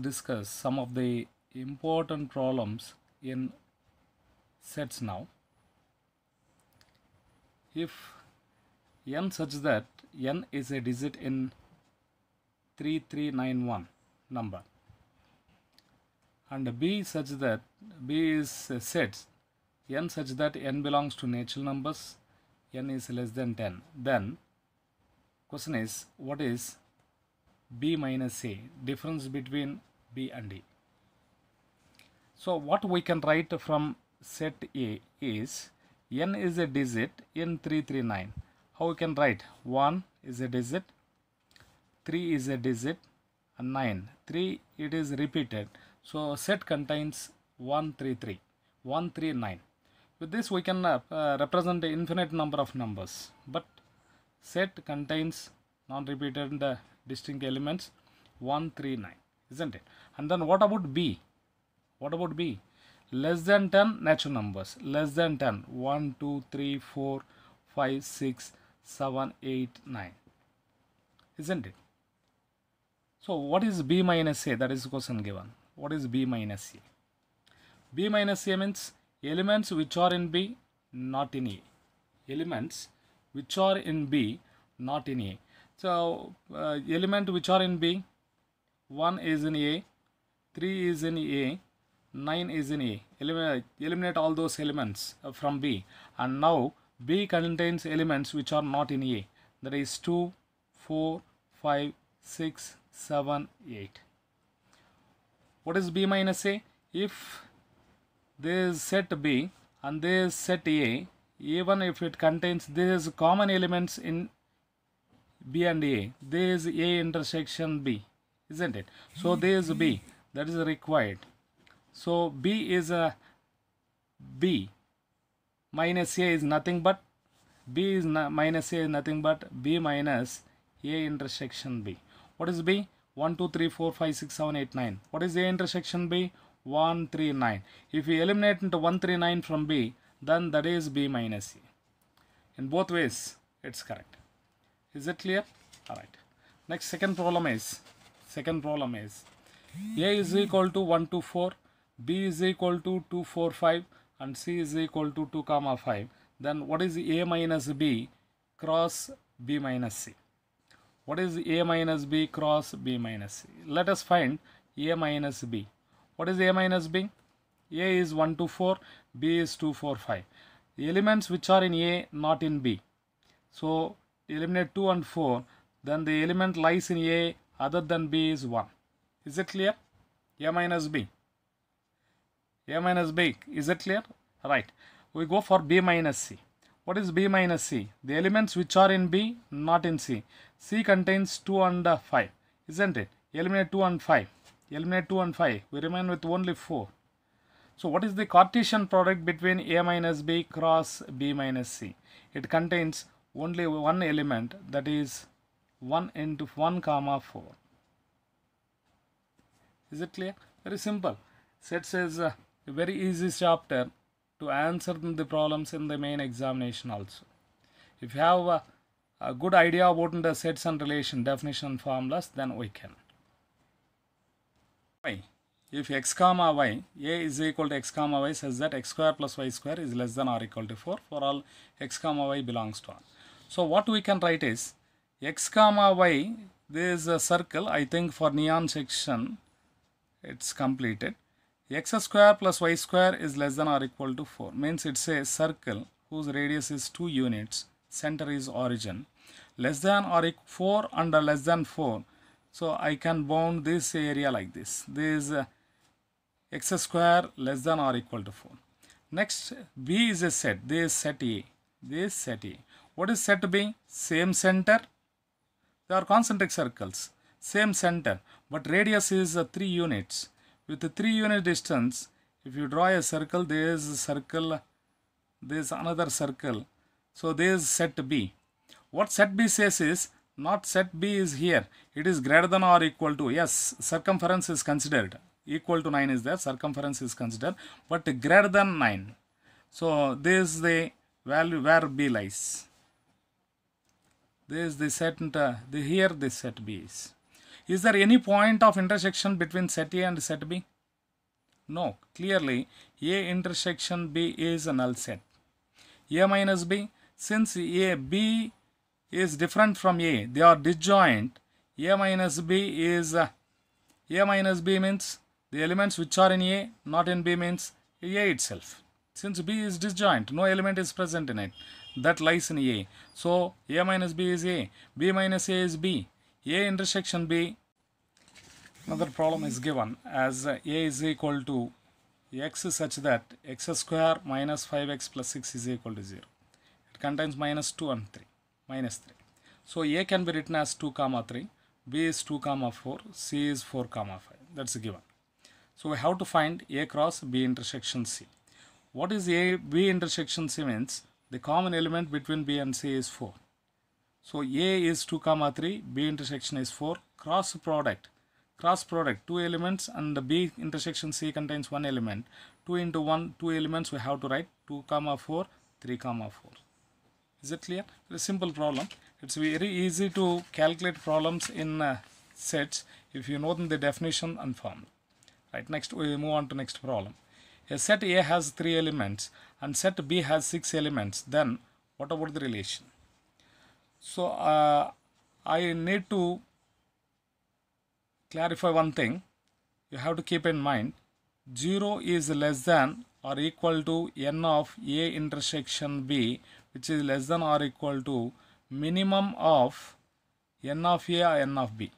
discuss some of the important problems in sets now. If n such that n is a digit in 3391 number and b such that b is a set n such that n belongs to natural numbers, n is less than 10, then question is, what is b minus a, difference between b and a? So what we can write from set A is n is a digit in 339. How we can write? 1 is a digit, 3 is a digit, and 9. 3 it is repeated. So set contains 133, 139. With this we can represent the infinite number of numbers. But set contains non-repeated distinct elements 139, isn't it? And then what about B? What about B? Less than 10 natural numbers. Less than 10. 1, 2, 3, 4, 5, 6, 7, 8, 9. Isn't it? So what is B minus A? That is the question given. What is B minus A? B minus A means elements which are in B, not in A. Elements which are in B, not in A. So element which are in B, 1 is in A, 3 is in A, 9 is in A. Eliminate all those elements from B. And now B contains elements which are not in A. That is 2, 4, 5, 6, 7, 8. What is B minus A? If there is set B and there is set A, even if it contains, there is common elements in B and A. There is A intersection B, isn't it? So there is B. That is required. So B is a B minus A is nothing but B is minus A is nothing but B minus A intersection B. What is B? 1, 2, 3, 4, 5, 6, 7, 8, 9. What is A intersection B? 1, 3, 9. If we eliminate into 1, 3, 9 from B, then that is B minus A. In both ways, it's correct. Is it clear? Alright. Next, second problem is A is equal to 1, 2, 4, B is equal to 2, 4, 5, and C is equal to 2, 5. Then what is A minus B cross B minus C? What is A minus B cross B minus C? Let us find A minus B. What is A minus B? A is 1, 2, 4, B is 2, 4, 5. The elements which are in A, not in B. So eliminate 2 and 4, then the element lies in A other than B is 1. Is it clear? A minus B. A minus B. Is it clear? Right. We go for B minus C. What is B minus C? The elements which are in B, not in C. C contains 2 and 5. Isn't it? Eliminate 2 and 5. Eliminate 2 and 5. We remain with only 4. So what is the Cartesian product between A minus B cross B minus C? It contains only one element, that is 1 into 1 comma 4. Is it clear? Very simple. Sets is a very easy chapter to answer the problems in the main examination also. If you have a good idea about the sets and relation, definition and formulas, then we can. If x comma y, A is equal to x comma y says that x square plus y square is less than or equal to 4 for all x comma y belongs to R. So what we can write is x comma y, there is a circle, I think for neon section it's completed. X square plus y square is less than or equal to 4. Means it's a circle whose radius is 2 units. Center is origin. Less than or 4 and less than 4. So I can bound this area like this. This is x square less than or equal to 4. Next, B is a set. This is set A. This is set A. What is set B? Same center. They are concentric circles. Same center. But radius is 3 units. With the 3 unit distance, if you draw a circle, there is a circle, there is another circle. So there is set B. What set B says is, not set B is here. It is greater than or equal to, yes, circumference is considered. Equal to 9 is there, circumference is considered, but greater than 9. So this is the value where B lies. This is the set, here this set B is. Is there any point of intersection between set A and set B? No. Clearly, A intersection B is a null set. A minus B, since B is different from A, they are disjoint. A minus B is, A minus B means the elements which are in A, not in B means A itself. Since B is disjoint, no element is present in it. That lies in A. So, A minus B is A. B minus A is B. A intersection B. Another problem is given as A is equal to x such that x square minus 5x plus 6 is equal to 0. It contains minus 2 and 3. Minus 3. So, A can be written as 2 comma 3. B is 2 comma 4. C is 4 comma 5. That's given. So, we have to find A cross B intersection C. What is A B intersection C means? The common element between B and C is 4. So, A is 2 comma 3. B intersection is 4. Cross product. 2 elements, and B intersection C contains 1 element. 2 into 1, 2 elements we have to write 2 comma 4, 3 comma 4. Is it clear? It's a simple problem. It's very easy to calculate problems in sets if you know the definition and formula. Right, next we move on to next problem. A set A has 3 elements and set B has 6 elements. Then what about the relation? So I need to clarify one thing. You have to keep in mind 0 is less than or equal to n of A intersection B, which is less than or equal to minimum of n of A or n of B.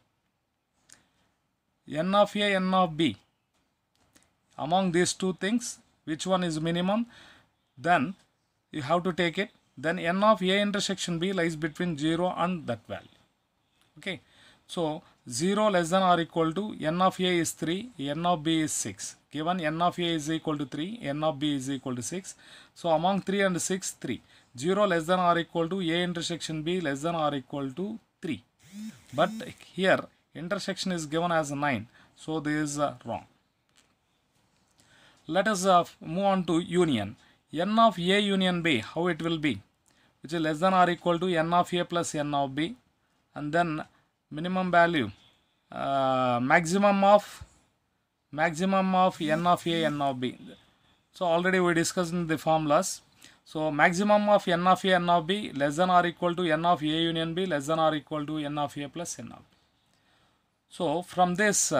N of A, n of B. Among these two things, which one is minimum? Then you have to take it. Then n of A intersection B lies between 0 and that value. Okay. So, 0 less than or equal to n of A is 3, n of B is 6. Given n of A is equal to 3, n of B is equal to 6. So, among 3 and 6, 3. 0 less than or equal to A intersection B less than or equal to 3. But here intersection is given as 9. So, this is wrong. Let us move on to union. N of A union B, how it will be? Which is less than or equal to n of A plus n of B. And then minimum value, maximum of n of A, n of B. So already we discussed in the formulas. So maximum of n of A, n of B less than or equal to n of A union B less than or equal to n of A plus n of B. So from this,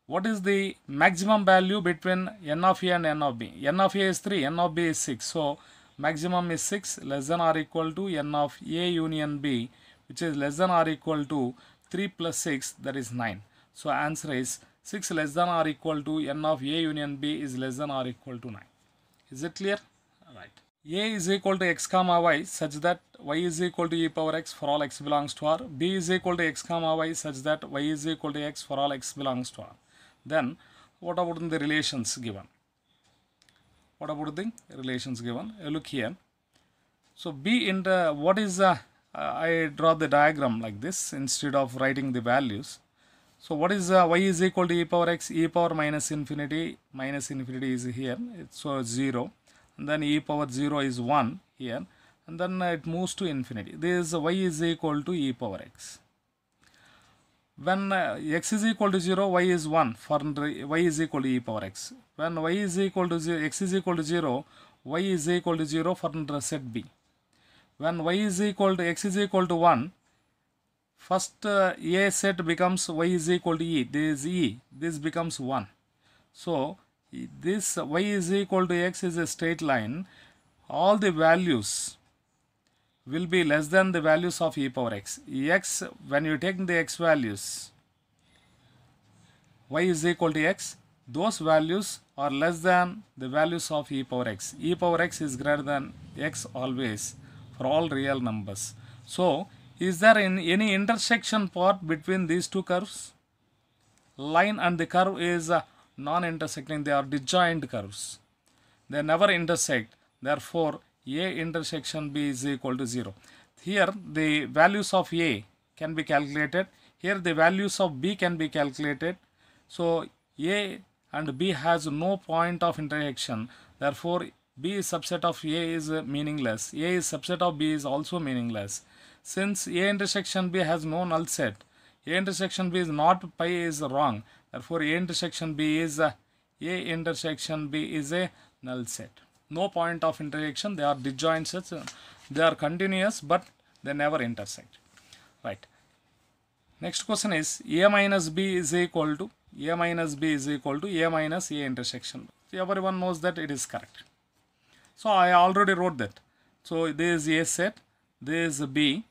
what is the maximum value between n of A and n of B? N of A is 3, n of B is 6. So maximum is 6 less than or equal to n of A union B, which is less than or equal to 3 plus 6, that is 9. So answer is 6 less than or equal to n of A union B is less than or equal to 9. Is it clear? Right. A is equal to x comma y such that y is equal to e power x for all x belongs to R. B is equal to x comma y such that y is equal to x for all x belongs to R. Then what about the relations given? What about the relations given? Look here. So B in the, what is I draw the diagram like this instead of writing the values. So what is y is equal to e power x, e power minus infinity is here, so 0, and then e power 0 is 1 here, and then it moves to infinity. This is y is equal to e power x. When x is equal to 0, y is 1 for y is equal to e power x. When y is equal to 0, x is equal to 0, y is equal to 0 for set B. When y is equal to x is equal to 1, first A set becomes y is equal to e. This is e. This becomes 1. So this y is equal to x is a straight line. All the values will be less than the values of e power x. X, when you take the x values, y is equal to x, those values are less than the values of e power x. E power x is greater than x always for all real numbers. So, is there any intersection part between these two curves? Line and the curve is non-intersecting. They are disjoint curves. They never intersect. Therefore, A intersection B is equal to 0. Here, the values of A can be calculated. Here, the values of B can be calculated. So, A and B has no point of intersection. Therefore, B is subset of A is meaningless. A is subset of B is also meaningless. Since A intersection B has no null set, A intersection B is not pi is wrong. Therefore, A intersection B is a null set. No point of intersection. They are disjoint sets. They are continuous, but they never intersect. Right. Next question is A minus B is equal to A minus A intersection. Everyone knows that it is correct. So I already wrote that. So this is A set, this is B.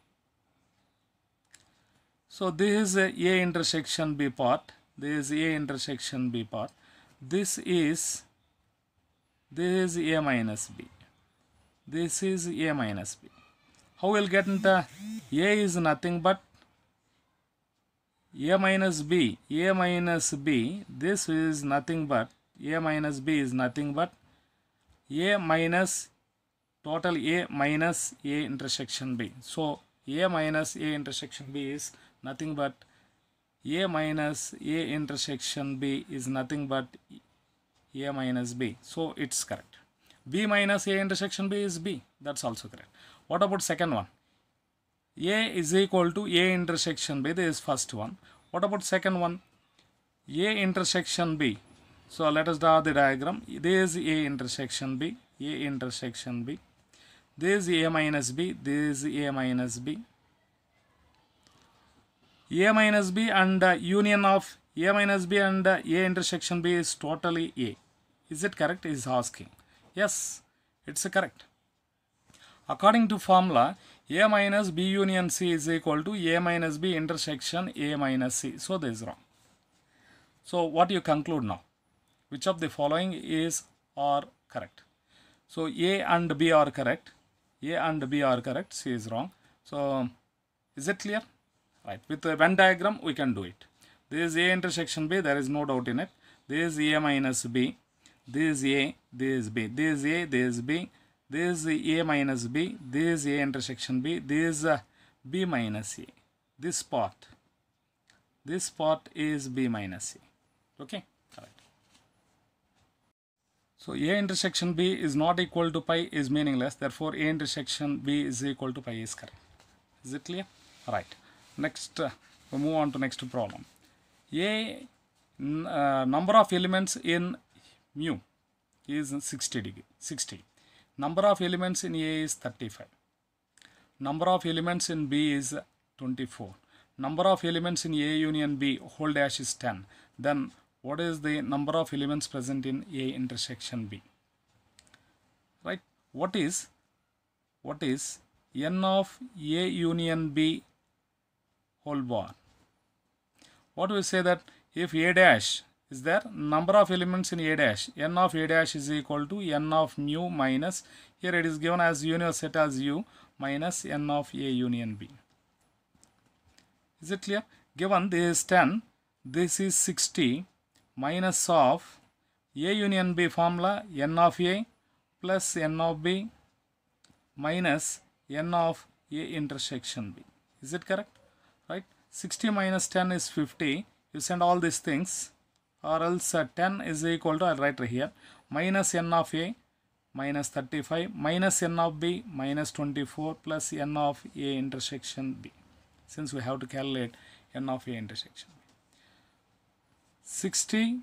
So this is A intersection B part. This is A intersection B part. This is A minus B. This is A minus B. How will get into A is nothing but A minus B. A minus B. This is nothing but A minus B is nothing but A minus total A minus A intersection B. So A minus A intersection B is nothing but A minus A intersection B is nothing but A minus B. So it's correct. B minus A intersection B is B. That's also correct. What about second one? A is equal to A intersection B. This is first one. What about second one? A intersection B. So let us draw the diagram. This is A intersection B. A intersection B. This is A minus B. This is A minus B. A minus B and union of A minus B and A intersection B is totally A. Is it correct? Is asking. Yes, it's correct. According to formula, A minus B union C is equal to A minus B intersection A minus C. So this is wrong. So what you conclude now? Which of the following is or correct? So A and B are correct. A and B are correct. C is wrong. So is it clear? Right. With the Venn diagram, we can do it. This is A intersection B. There is no doubt in it. This is A minus B. This is A. This is B. This is A. This is B. This is A minus B. This is A intersection B. This is B minus A. This part is B minus A. Okay. Correct. So A intersection B is not equal to pi is meaningless. Therefore, A intersection B is equal to pi is correct. Is it clear? Right. Next, we move on to next problem. A number of elements in mu is 60. Number of elements in A is 35. Number of elements in B is 24. Number of elements in A union B whole dash is 10. Then what is the number of elements present in A intersection B? Right? What is n of A union B whole bar? What we say that if A dash is there, number of elements in A dash, n of A dash is equal to n of mu minus, here it is given as union set as U minus n of A union B. Is it clear? Given this is 10, this is 60 minus of A union B formula n of A plus n of B minus n of A intersection B. Is it correct? Right? 60 minus 10 is 50. You send all these things, or else 10 is equal to, I'll write right here, minus n of A minus 35 minus n of B minus 24 plus n of A intersection B. Since we have to calculate n of A intersection B. 60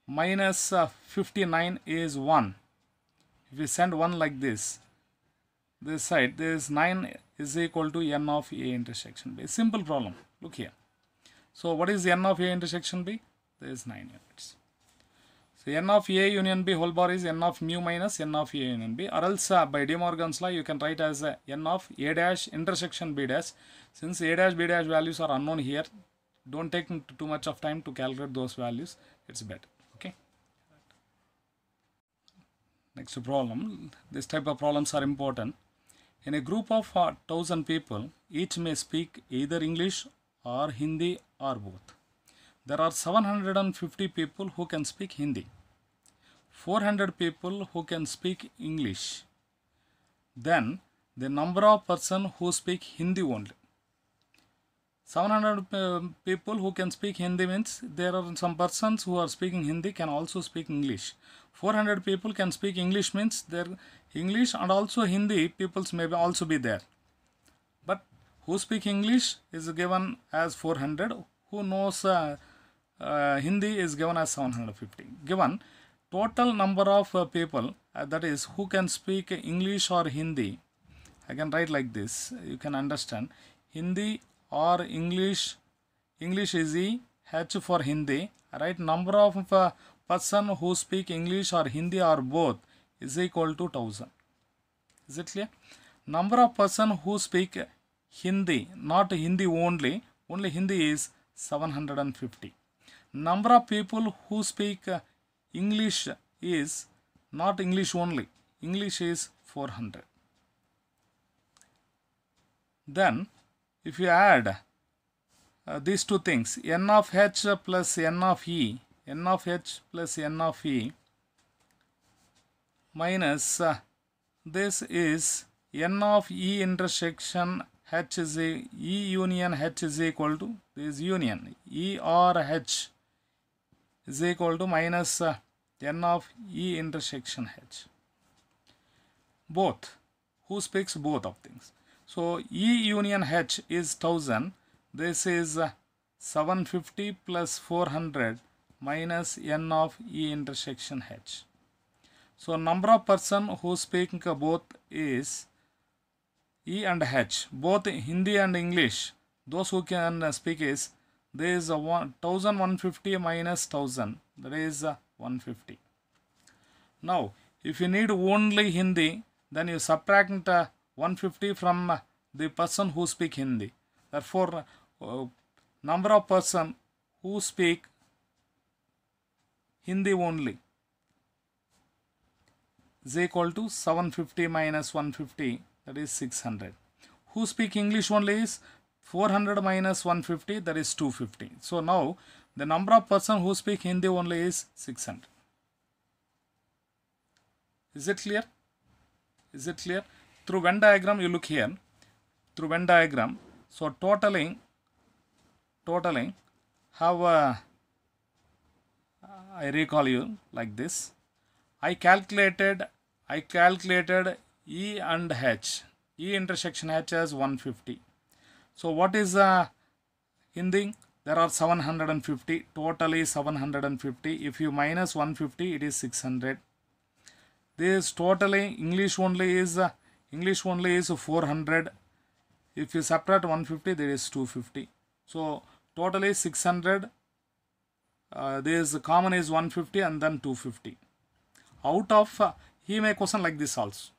minus 59 is 1. If we send 1 like this side, this 9 is equal to n of A intersection B. Simple problem. Look here. So what is n of A intersection B? There is 9 units. So n of A union B whole bar is n of mu minus n of A union B, or else by De Morgan's law you can write as n of A dash intersection B dash. Since A dash B dash values are unknown here, don't take too much of time to calculate those values. It's better. Okay. Next problem. This type of problems are important. In a group of 1,000 people, each may speak either English or Hindi or both. There are 750 people who can speak Hindi, 400 people who can speak English. Then the number of persons who speak Hindi only. 700 people who can speak Hindi means there are some persons who are speaking Hindi can also speak English. 400 people can speak English means their English and also Hindi peoples may also be there. But who speak English is given as 400. Who knows Hindi is given as 750. Given total number of people, that is who can speak English or Hindi, I can write like this. You can understand. Hindi or English. English is E, H for Hindi. Right? Number of person who speak English or Hindi or both is equal to 1000. Is it clear? Number of person who speak Hindi, not Hindi only Hindi is 750. Number of people who speak English is not English only, English is 400. Then if you add these two things, n of h plus n of e, n of h plus n of e minus this is n of e intersection h is e union h is equal to this union e or h is equal to minus n of e intersection h. Both. Who speaks both of things? So e union h is 1000. This is 750 plus 400 minus n of e intersection h. So number of person who speak both is E and H, both Hindi and English. Those who can speak is, there is 1150 minus 1000, that is 150. Now if you need only Hindi, then you subtract 150 from the person who speak Hindi. Therefore number of person who speak Hindi only is equal to 750 minus 150, that is 600. Who speak English only is 400 minus 150, that is 250. So now the number of person who speak Hindi only is 600. Is it clear? Is it clear? Through Venn diagram, you look here. Through Venn diagram, so totaling have I recall you like this. I calculated E and H. E intersection H as 150. So what is Hindi? There are 750. Totally 750. If you minus 150, it is 600. This totally English only is 400. If you subtract 150, there is 250. So totally 600. This common is 150 and then 250. Out of he may question like this also.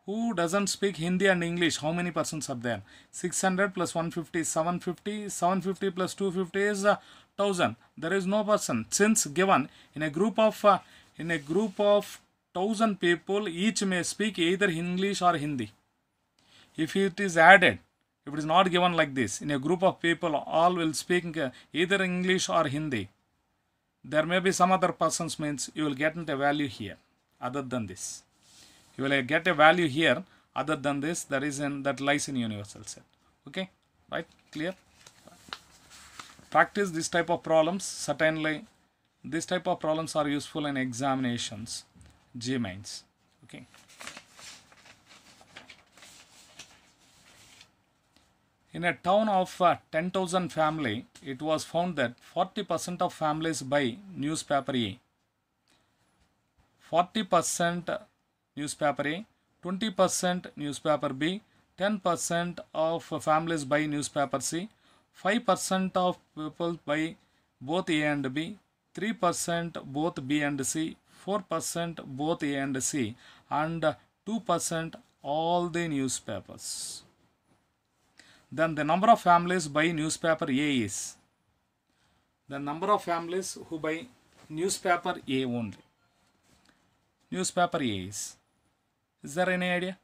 Who doesn't speak Hindi and English? How many persons are there? 600 plus 150 is 750. 750 plus 250 is 1000. There is no person. Since given in a group of 1000 people, each may speak either English or Hindi. If it is added, if it is not given like this, in a group of people, all will speak either English or Hindi. There may be some other persons, means you will get a value here other than this. You will get a value here other than this, that lies in universal set. Okay, right? Clear? Practice this type of problems. Certainly this type of problems are useful in examinations, G-Mains. Okay. In a town of 10,000 family, it was found that 40% of families buy newspaper A. 40% newspaper A, 20% newspaper B, 10% of families buy newspaper C, 5% of people buy both A and B, 3% both B and C, 4% both A and C, and 2% all the newspapers. Then the number of families buy newspaper A is, the number of families who buy newspaper A only. Newspaper A is there any idea?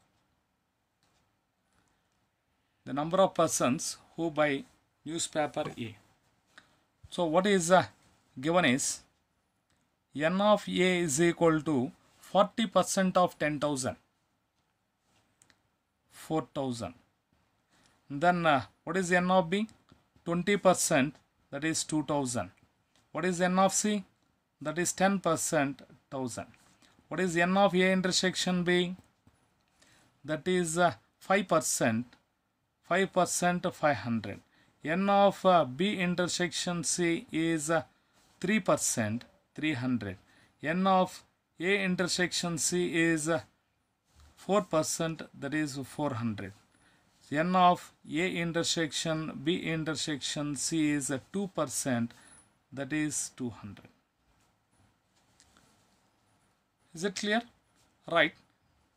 The number of persons who buy newspaper A. So what is given is N of A is equal to 40% of 10,000, 4,000. Then what is N of B? 20%, that is 2,000. What is N of C? That is 10%, 1,000. What is N of A intersection B? That is 5%, 5% 500. N of B intersection C is 3% 300. N of A intersection C is 4%, that is 400. N of A intersection B intersection C is 2%, that is 200. Is it clear? Right.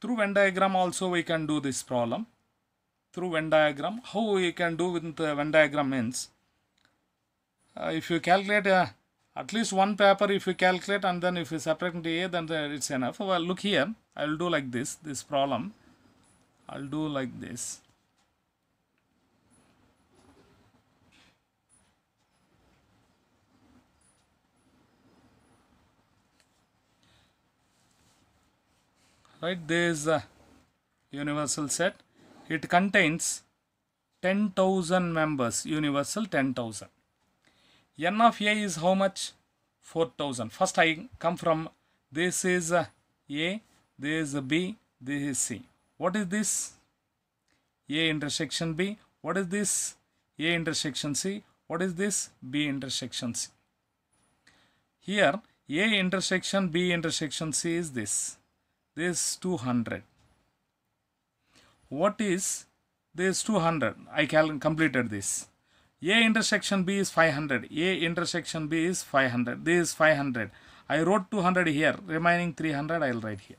Through Venn diagram also we can do this problem. Through Venn diagram, how we can do with the Venn diagram means, if you calculate at least one paper, if you calculate and then if you separate into A, then it's enough. Well, look here, I will do like this problem. I'll do like this. Right, there is a universal set. It contains 10,000 members, universal 10,000. N of A is how much? 4,000. First I come from, this is A, this is B, this is C. What is this? A intersection B. What is this? A intersection C. What is this? B intersection C. Here A intersection B intersection C is this. This 200. What is this 200? I completed this. A intersection B is 500. A intersection B is 500. This is 500. I wrote 200 here. Remaining 300 I will write here.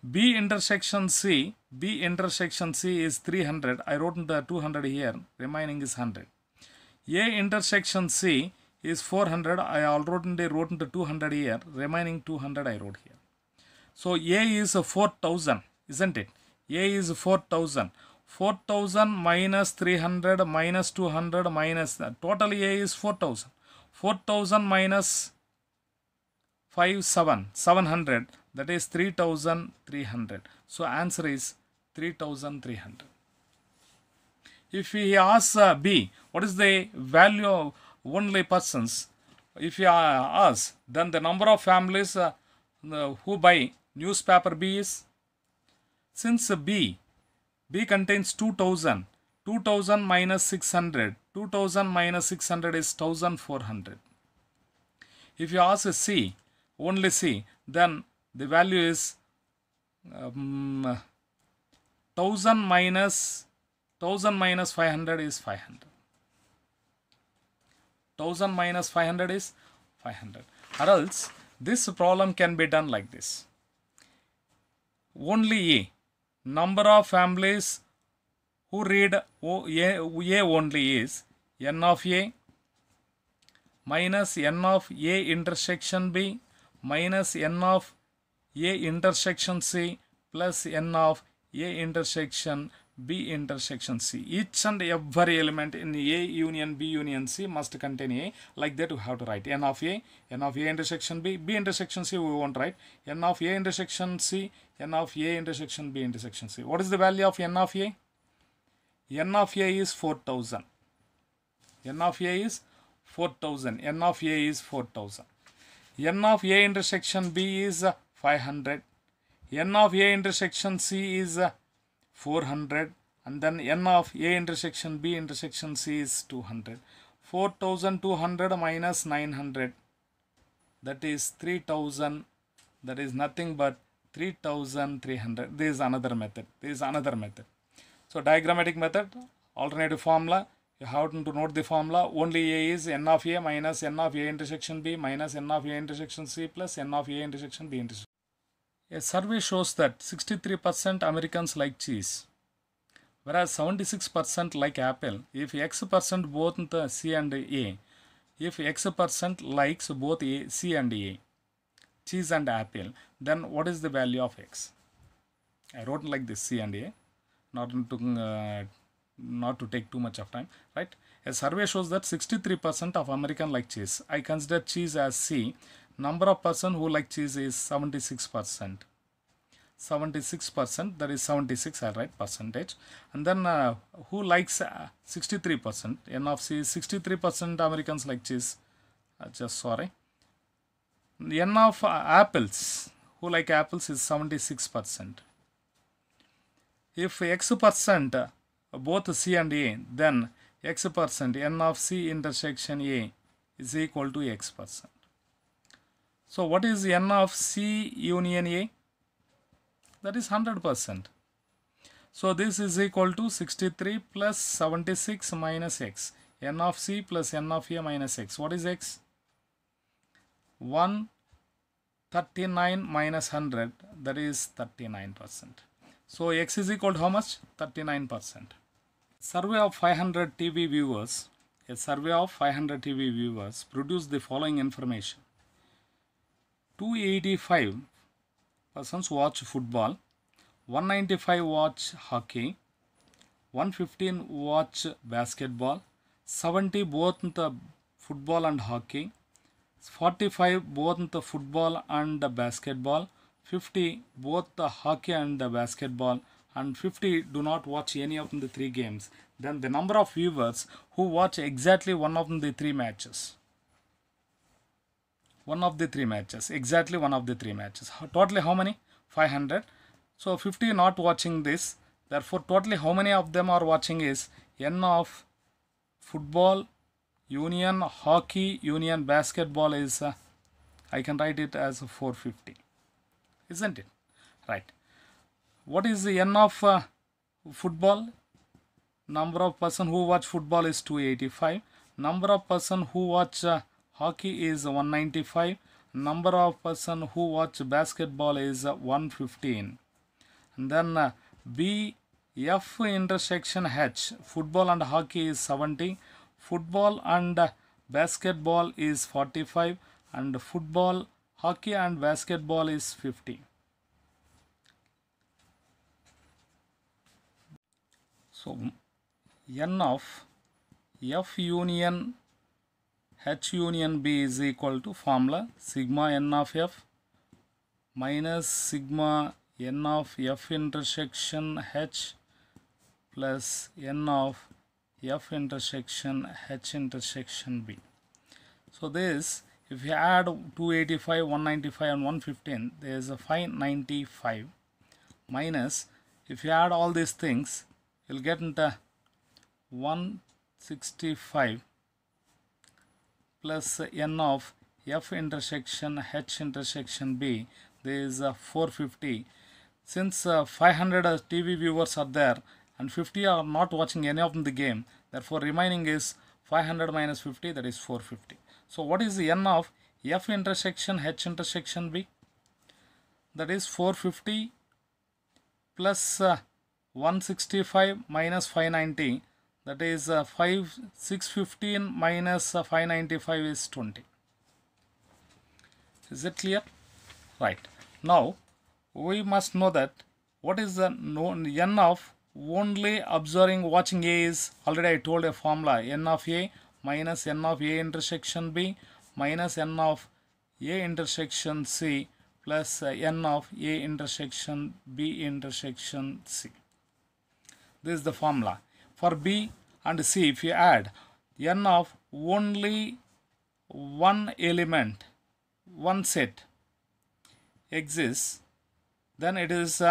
B intersection C. B intersection C is 300. I wrote the 200 here. Remaining is 100. A intersection C is 400. I already wrote the 200 here. Remaining 200 I wrote here. So A is 4,000, isn't it? A is 4,000. 4,000 minus 300 minus 200 minus that. Total A is 4,000. 4,000 minus 700. That is 3,300. So answer is 3,300. If we ask B, what is the value of only persons? If we ask, then the number of families who buy newspaper B is, since B contains 2,000, 2,000 minus 600, 2,000 minus 600 is 1,400. If you ask C, only C, then the value is 1,000 minus 500 is 500. 1,000 minus 500 is 500. Or else this problem can be done like this. Only A, number of families who read A only is N of A minus N of A intersection B minus N of A intersection C plus N of A intersection B intersection C. Each and every element in A union B union C must contain A. Like that we have to write N of A intersection B, B intersection C we won't write, N of A intersection C, N of A intersection B intersection C. What is the value of N of A? N of A is 4,000. N of A is 4,000. N of A is 4,000. N of A intersection B is 500. N of A intersection C is 400. And then N of A intersection B intersection C is 200. 4,200 minus 900. That is 3,000. That is nothing but 3,300. This is another method. So diagrammatic method, alternative formula. You have to note the formula. Only A is N of A minus N of A intersection B minus N of A intersection C plus N of A intersection B intersection. A survey shows that 63% Americans like cheese, whereas 76% like apple. If X% both the C and A, if X% likes both A, C and A, cheese and apple, then what is the value of X? I wrote like this, C and A, not to take too much of time, right? A survey shows that 63% of Americans like cheese. I consider cheese as C. Number of person who like cheese is 76%. 76%, that is 76, I'll write percentage. And then who likes 63%? N of C is 63% Americans like cheese. N of apples, who like apples is 76%. If X% both C and A, then x percent n of C intersection A is equal to x percent. So what is n of C union A? That is 100%. So this is equal to 63 plus 76 minus x. N of C plus n of A minus x. What is x? 139 minus 100, that is 39%. So x is equal to how much? 39%. Survey of 500 TV viewers. A survey of 500 TV viewers produced the following information. 285 persons watch football, 195 watch hockey, 115 watch basketball, 70 both the football and hockey, 45 both the football and the basketball, 50 both the hockey and the basketball, and 50 do not watch any of the three games. Then the number of viewers who watch exactly one of the three matches. Exactly one of the three matches. Totally how many? 500. So 50 not watching this. Therefore totally how many of them are watching is n of football union hockey union basketball is I can write it as 450, isn't it? Right. What is the n of football? Number of person who watch football is 285. Number of person who watch hockey is 195. Number of person who watch basketball is 115. And then B F intersection H, football and hockey is 70. Football and basketball is 45. And football, hockey and basketball is 50. So n of F union H union B is equal to formula sigma n of F minus sigma n of F intersection H plus n of F intersection H intersection B. So this, if you add 285, 195 and 115, there is a 595 minus, if you add all these things, you'll get into 165 plus n of F intersection H intersection B, there is 450. Since 500 TV viewers are there and 50 are not watching any of the game, therefore remaining is 500 minus 50, that is 450. So what is the n of F intersection H intersection B? That is 450 plus 165 minus 590, that is 615 minus 595 is 20. Is it clear? Right. Now we must know that what is the n of only observing watching A is, already I told a formula, n of A minus n of A intersection B minus n of A intersection C plus n of A intersection B intersection C. This is the formula. For B and C, if you add n of only one element, one set exists, then it is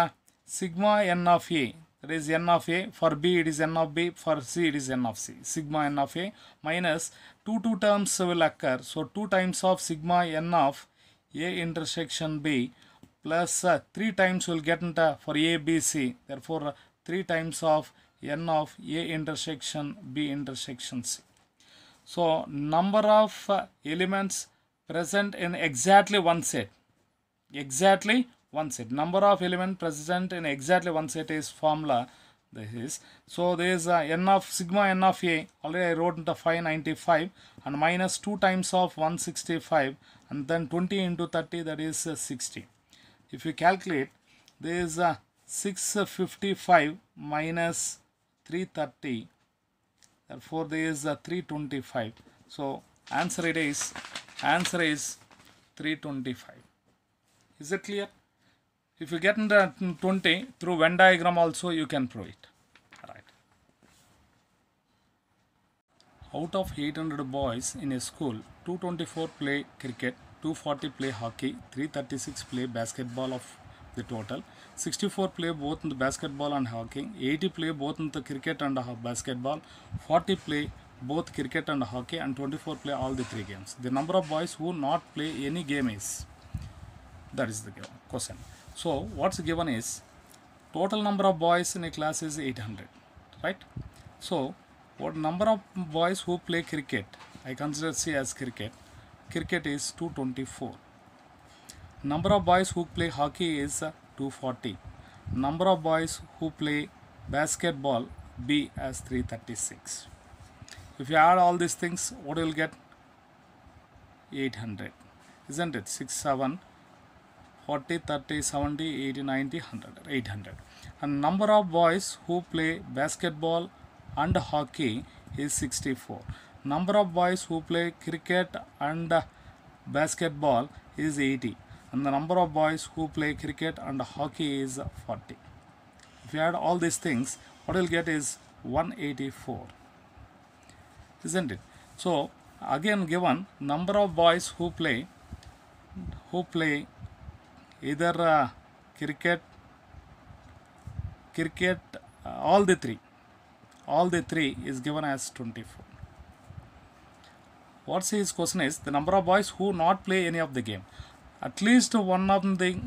sigma n of A, that is n of A. For B it is n of B, for C it is n of C. Sigma n of A minus two terms will occur. So 2 times of sigma n of A intersection B plus 3 times will get into for A, B, C. Therefore 3 times of n of A intersection B intersection C. So number of elements present in exactly one set. Exactly one set. Number of elements present in exactly one set is formula. This is, so there is n of sigma n of A, already I wrote into 595 and minus 2 times of 165 and then 20 into 30, that is 60. If you calculate, there is 655 minus 330, therefore there is 325. So answer is 325. Is it clear? If you get in the 20 through Venn diagram also you can prove it. Right. Out of 800 boys in a school, 224 play cricket, 240 play hockey, 336 play basketball of the total. 64 play both in the basketball and hockey. 80 play both in the cricket and basketball. 40 play both cricket and hockey, and 24 play all the three games. The number of boys who not play any game is, that is the question. So what's given is total number of boys in a class is 800, right? So what number of boys who play cricket, I consider C as cricket. Cricket is 224. Number of boys who play hockey is 240. Number of boys who play basketball, B, as 336. If you add all these things, what you will get? 800, isn't it? 6, 7, 40, 30, 70, 80, 90, 100, 800. And number of boys who play basketball and hockey is 64. Number of boys who play cricket and basketball is 80. And the number of boys who play cricket and hockey is 40. If you add all these things, what you'll get is 184, isn't it? So again, given number of boys who play either cricket, all the three is given as 24. What's his question is the number of boys who not play any of the game. At least one of the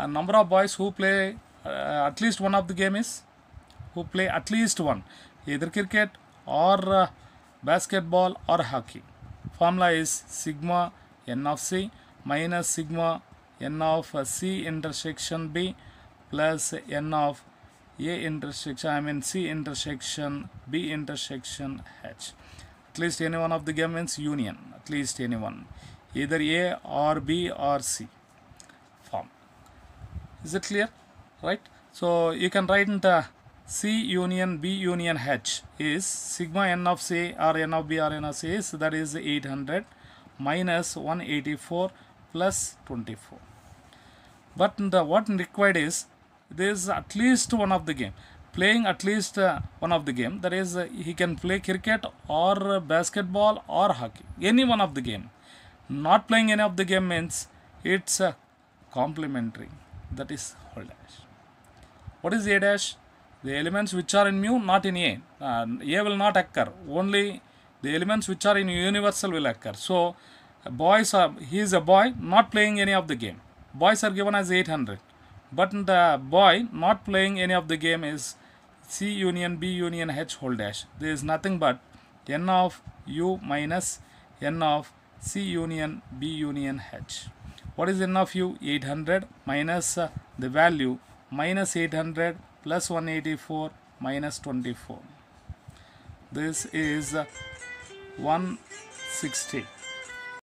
number of boys who play at least one of the game is who play at least one, either cricket or basketball or hockey. Formula is sigma n of C minus sigma n of C intersection B plus n of A intersection, C intersection B intersection H. At least any one of the game means union, at least any one, either A or B or C form. Is it clear? Right? So you can write into C union B union H is sigma n of C or n of B or n of C is, that is 800 minus 184 plus 24. But what required is there is at least one of the game. Playing at least one of the game, that is he can play cricket or basketball or hockey, any one of the game. Not playing any of the game means it's complementary, that is whole dash. What is A dash? The elements which are in mu, not in A. A will not occur, only the elements which are in universal will occur. So boys are, he is a boy not playing any of the game. Boys are given as 800, but the boy not playing any of the game is C union B union H whole dash. There is nothing but n of U minus n of C union B union H. What is n of U? 800 minus the value minus 800 plus 184 minus 24. This is 160.